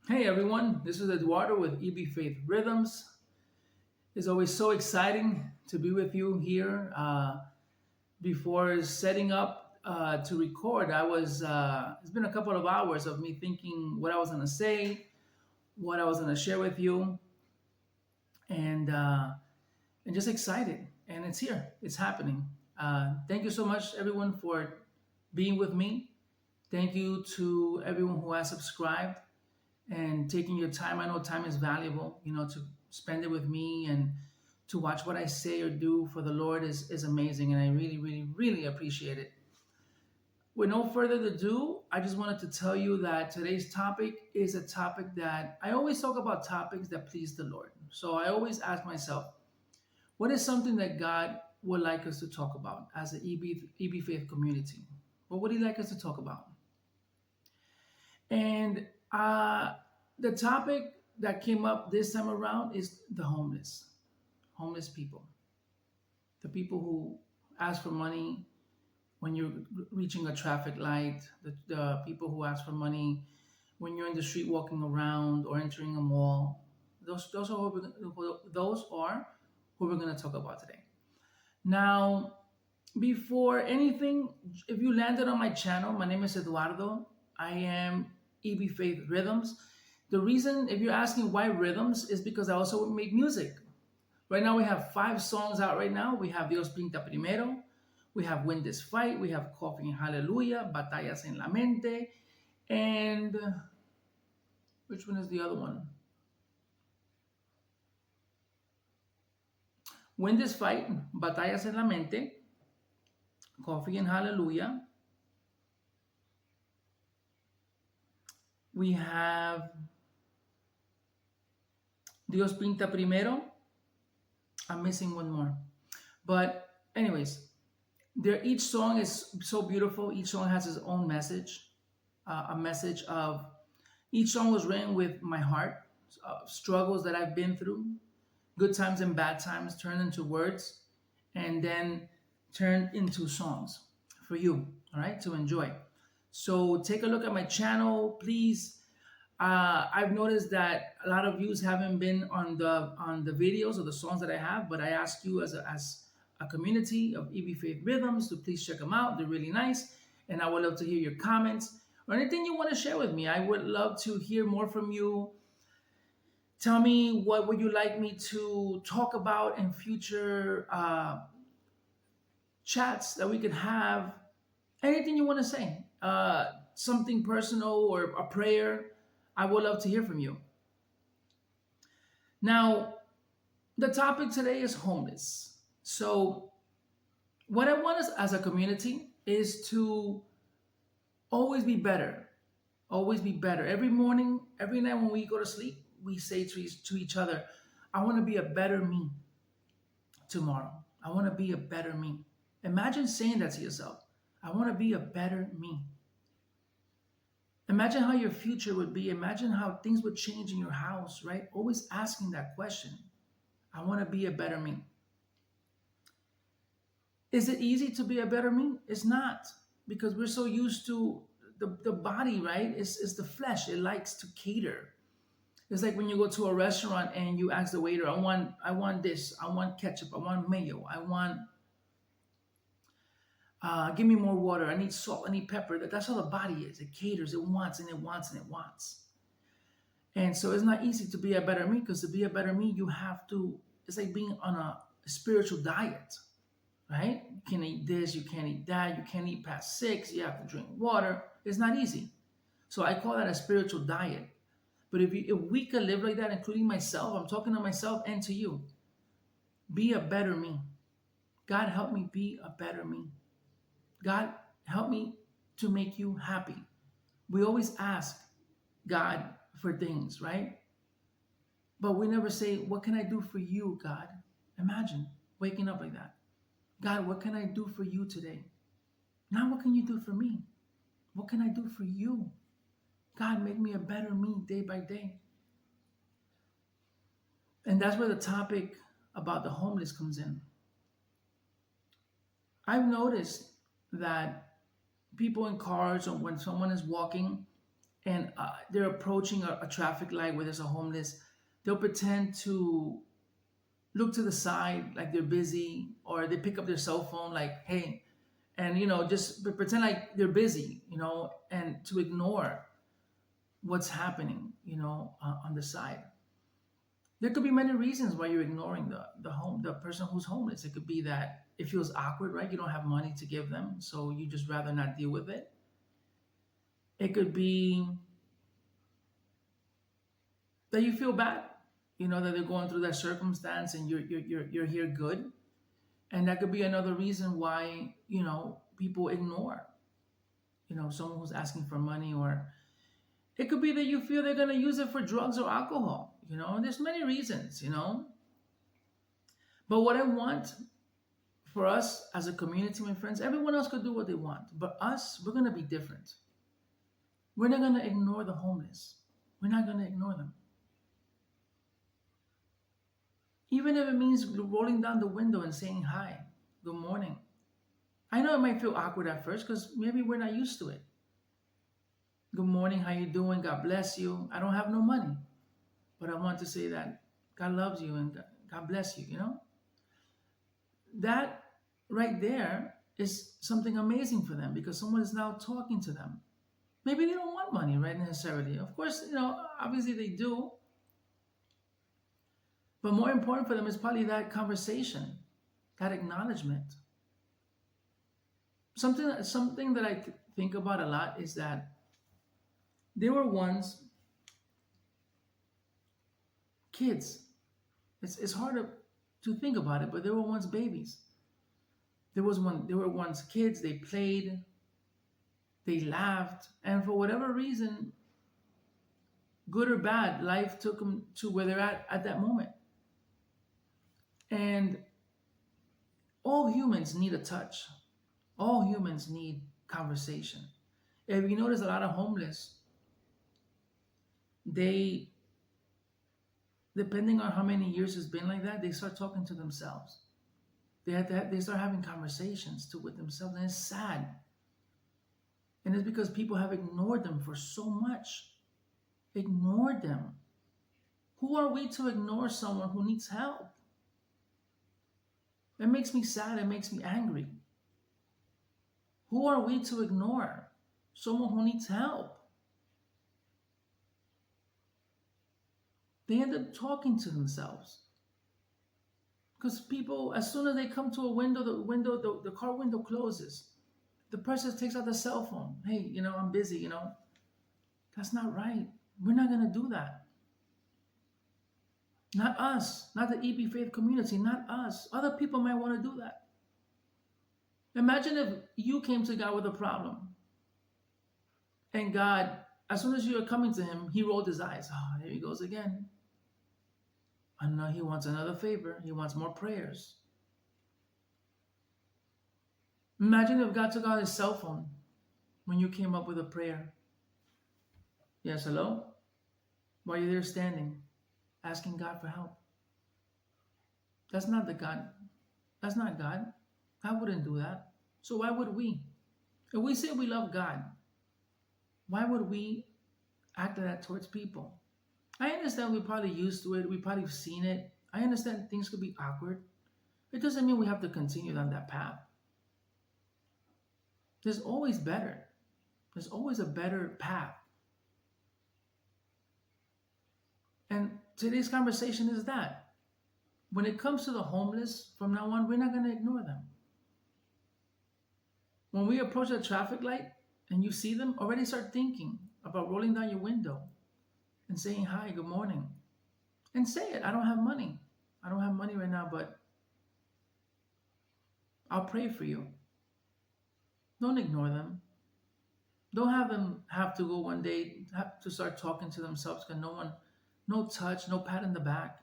Hey everyone, this is Eduardo with EB Faith Rhythms. It's always so exciting to be with you here. Before setting up to record, it's been a couple of hours of me thinking what I was going to say, what I was going to share with you, and, uh, and just excited. And it's here, it's happening. Thank you so much, everyone, for being with me. Thank you to everyone who has subscribed and taking your time. I know time is valuable, to spend it with me and to watch what I say or do for the Lord is amazing. And I really, really, really appreciate it. With no further ado, I just wanted to tell you that today's topic is a topic that I always talk about topics that please the Lord. So I always ask myself, what is something that God would like us to talk about as an EB Faith community? What would He like us to talk about? And the topic that came up this time around is the homeless people, the people who ask for money when you're reaching a traffic light, the people who ask for money when you're in the street walking around or entering a mall. Those are who we're going to talk about today. Now, before anything, if you landed on my channel, my name is Eduardo. I am EB Faith Rhythms. The reason, if you're asking why rhythms, is because I also make music. Right now, we have 5 songs out right now. We have Dios Pinta Primero, we have Win This Fight, we have Coffee and Hallelujah, Batallas en la Mente, and which one is the other one? Win This Fight, Batallas en la Mente, Coffee and Hallelujah. We have Dios Pinta Primero. I'm missing one more. But anyways, each song is so beautiful. Each song has its own message. A message of each song was written with my heart, struggles that I've been through, good times and bad times turned into words, and then turned into songs for you, all right, to enjoy. So take a look at my channel, please. I've noticed that a lot of views haven't been on the videos or the songs that I have, but I ask you as a community of EB Faith Rhythms to please check them out. They're really nice, and I would love to hear your comments or anything you want to share with me. I would love to hear more from you. Tell me what would you like me to talk about in future chats that we could have. Anything you want to say, something personal or a prayer. I would love to hear from you. Now, the topic today is homeless. So, what I want us as a community is to always be better. Always be better. Every morning, every night when we go to sleep, we say to each other, I want to be a better me tomorrow. I want to be a better me. Imagine saying that to yourself. I want to be a better me. Imagine how your future would be. Imagine how things would change in your house, right? Always asking that question. I want to be a better me. Is it easy to be a better me? It's not, because we're so used to the body, right? It's the flesh. It likes to cater. It's like when you go to a restaurant and you ask the waiter, I want this, I want ketchup, I want mayo, I want give me more water, I need salt, I need pepper. That's how the body is. It caters, it wants, and it wants, and it wants. And so it's not easy to be a better me, because to be a better me, you have to, it's like being on a spiritual diet, right? You can't eat this, you can't eat that, you can't eat past 6, you have to drink water. It's not easy. So I call that a spiritual diet. But if we could live like that, including myself, I'm talking to myself and to you, be a better me. God, help me be a better me. God, help me to make you happy. We always ask God for things, right? But we never say, what can I do for you, God? Imagine waking up like that. God, what can I do for you today? Now, what can you do for me? What can I do for you? God, make me a better me day by day. And that's where the topic about the homeless comes in. I've noticed that people in cars, or when someone is walking and they're approaching a traffic light where there's a homeless, they'll pretend to look to the side like they're busy, or they pick up their cell phone like, hey, and just pretend like they're busy, and to ignore what's happening, on the side. There could be many reasons why you're ignoring the person who's homeless. It could be that it feels awkward, right? You don't have money to give them, so you just rather not deal with it. It could be that you feel bad, that they're going through that circumstance, and you're here good. And that could be another reason why, people ignore, someone who's asking for money. Or it could be that you feel they're going to use it for drugs or alcohol. There's many reasons. But what I want for us as a community, my friends, everyone else could do what they want, but us, we're going to be different. We're not going to ignore the homeless. We're not going to ignore them. Even if it means rolling down the window and saying hi, good morning. I know it might feel awkward at first because maybe we're not used to it. Good morning, how you doing? God bless you. I don't have no money, but I want to say that God loves you and God bless you, That right there is something amazing for them because someone is now talking to them. Maybe they don't want money, right, necessarily. Of course, obviously they do. But more important for them is probably that conversation, that acknowledgement. Something that I think about a lot is that there were once kids. It's hard to think about it, but there were once babies. There were once kids. They played, they laughed, and for whatever reason, good or bad, life took them to where they're at that moment. And all humans need a touch. All humans need conversation. If you notice, a lot of homeless, they, depending on how many years it's been like that, they start talking to themselves. They start having conversations with themselves, and it's sad. And it's because people have ignored them for so much. Ignored them. Who are we to ignore someone who needs help? It makes me sad. It makes me angry. Who are we to ignore someone who needs help? They end up talking to themselves. Because people, as soon as they come to a window, the car window closes. The person takes out the cell phone. Hey, I'm busy, That's not right. We're not going to do that. Not us. Not the EB faith community. Not us. Other people might want to do that. Imagine if you came to God with a problem. And God, as soon as you are coming to him, he rolled his eyes. Oh, there he goes again. I know he wants another favor. He wants more prayers. Imagine if God took out his cell phone when you came up with a prayer. Yes, hello? While you're there standing, asking God for help. That's not the God. That's not God. God wouldn't do that. So why would we? If we say we love God, why would we act like that towards people? I understand we're probably used to it. We've probably seen it. I understand things could be awkward. It doesn't mean we have to continue on that path. There's always better. There's always a better path. And today's conversation is that. When it comes to the homeless, from now on, we're not going to ignore them. When we approach a traffic light and you see them, already start thinking about rolling down your window and saying, hi, good morning. And say it. I don't have money. I don't have money right now, but I'll pray for you. Don't ignore them. Don't have them have to go one day, have to start talking to themselves because no touch, no pat in the back.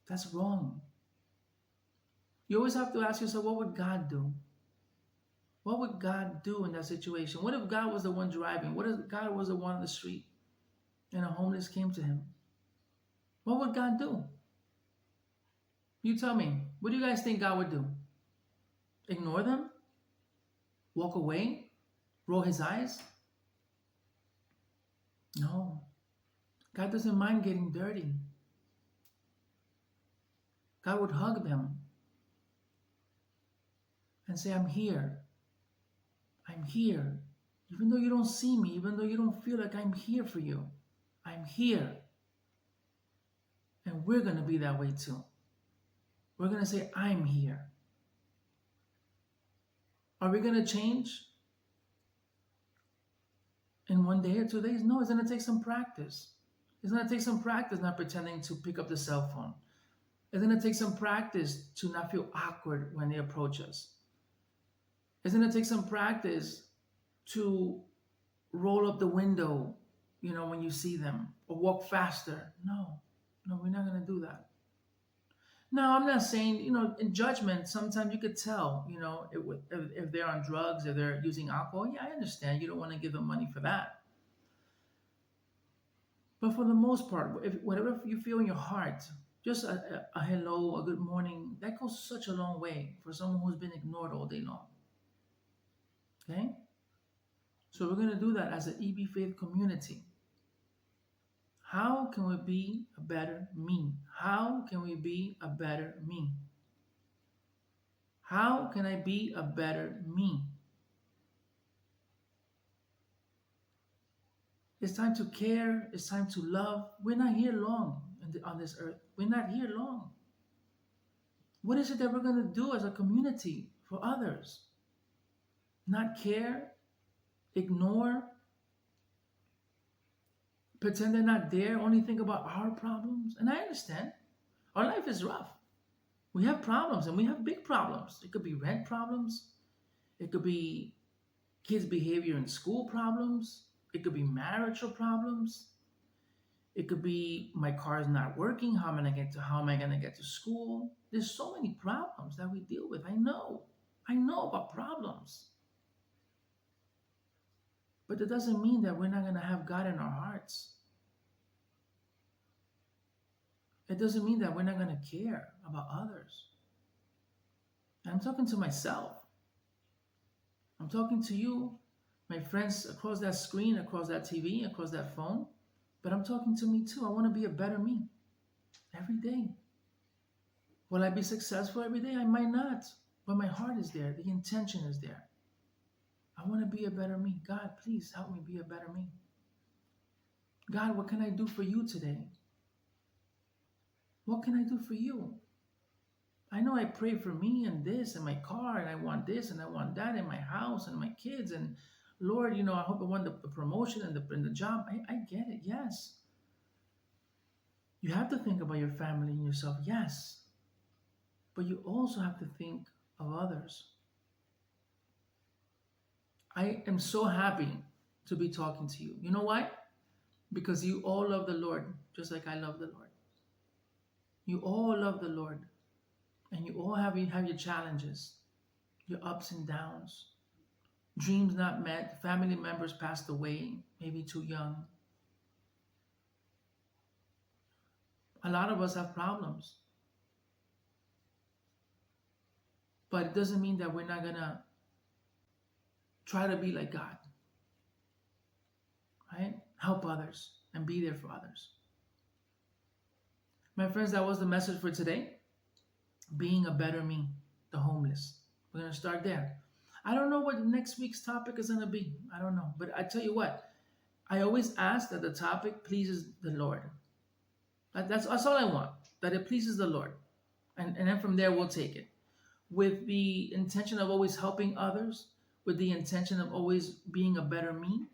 That's wrong. You always have to ask yourself, what would God do? What would God do in that situation? What if God was the one driving? What if God was the one on the street and a homeless came to him? What would God do? You tell me. What do you guys think God would do? Ignore them? Walk away? Roll his eyes? No. God doesn't mind getting dirty. God would hug them and say, I'm here. I'm here. Even though you don't see me, even though you don't feel like I'm here for you, I'm here. And we're going to be that way too. We're going to say, I'm here. Are we going to change in 1 day or 2 days? No, it's going to take some practice. It's going to take some practice not pretending to pick up the cell phone. It's going to take some practice to not feel awkward when they approach us. It's going to take some practice to roll up the window, when you see them, or walk faster. No, no, we're not going to do that. Now, I'm not saying, in judgment, sometimes you could tell, if they're on drugs, if they're using alcohol. Yeah, I understand. You don't want to give them money for that. But for the most part, if whatever you feel in your heart, just a hello, a good morning, that goes such a long way for someone who's been ignored all day long. Okay? So we're going to do that as an EB Faith community. How can we be a better me? How can we be a better me? How can I be a better me? It's time to care. It's time to love. We're not here long on this earth. We're not here long. What is it that we're going to do as a community for others? Not care, ignore, pretend they're not there, only think about our problems. And I understand. Our life is rough. We have problems, and we have big problems. It could be rent problems. It could be kids' behavior in school problems. It could be marital problems. It could be my car is not working. How am I going to get to school? There's so many problems that we deal with. I know about problems. But that doesn't mean that we're not going to have God in our hearts. It doesn't mean that we're not going to care about others. And I'm talking to myself. I'm talking to you, my friends across that screen, across that TV, across that phone. But I'm talking to me too. I want to be a better me every day. Will I be successful every day? I might not. But my heart is there. The intention is there. I want to be a better me. God, please help me be a better me. God, what can I do for you today? What can I do for you? I know I pray for me and this and my car, and I want this and I want that in my house and my kids. And Lord, I hope I want the promotion and the job. I get it, yes. You have to think about your family and yourself, yes. But you also have to think of others. I am so happy to be talking to you. You know why? Because you all love the Lord, just like I love the Lord. You all love the Lord. And you all have your challenges, your ups and downs, dreams not met, family members passed away, maybe too young. A lot of us have problems. But it doesn't mean that we're not going to try to be like God. Right? Help others and be there for others. My friends, that was the message for today. Being a better me, the homeless. We're going to start there. I don't know what next week's topic is going to be. I don't know. But I tell you what, I always ask that the topic pleases the Lord. That's all I want, that it pleases the Lord. And then from there, we'll take it. With the intention of always helping others, with the intention of always being a better me,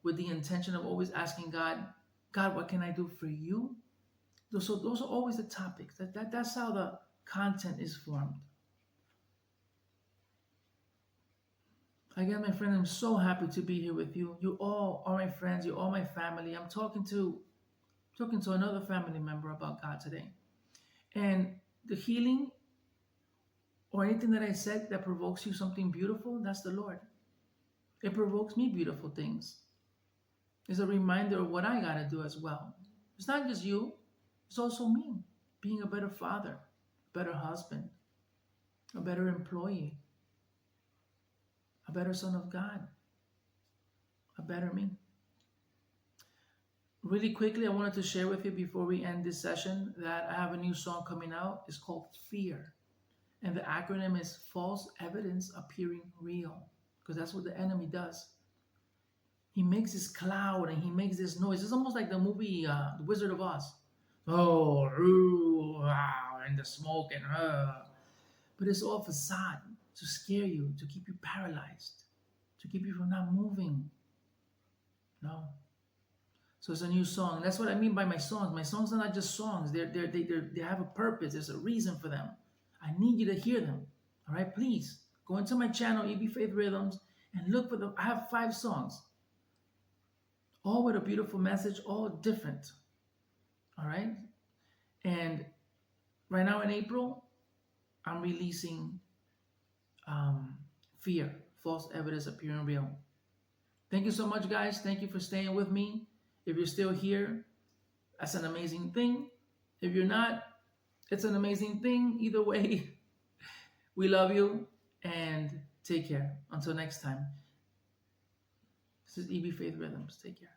with the intention of always asking God, God, what can I do for you? So those are always the topics. That's how the content is formed. Again, my friend, I'm so happy to be here with you. You all are my friends. You're all my family. I'm talking to another family member about God today. And the healing or anything that I said that provokes you something beautiful, that's the Lord. It provokes me beautiful things. It's a reminder of what I got to do as well. It's not just you. It's also me. Being a better father, a better husband, a better employee, a better son of God, a better me. Really quickly, I wanted to share with you before we end this session that I have a new song coming out. It's called Fear. And the acronym is False Evidence Appearing Real. Because that's what the enemy does. He makes this cloud and he makes this noise. It's almost like the movie The Wizard of Oz. Oh, ooh, wow, and the smoke and but it's all facade to scare you, to keep you paralyzed, to keep you from not moving. No. So it's a new song. That's what I mean by my songs. My songs are not just songs. They have a purpose. There's a reason for them. I need you to hear them. All right, please go into my channel, EB Faith Rhythms, and look for them. I have 5 songs, all with a beautiful message, all different. All right, and right now in April, I'm releasing Fear, False Evidence Appearing Real. Thank you so much, guys. Thank you for staying with me. If you're still here, that's an amazing thing. If you're not, it's an amazing thing. Either way, we love you and take care. Until next time, this is EB Faith Rhythms. Take care.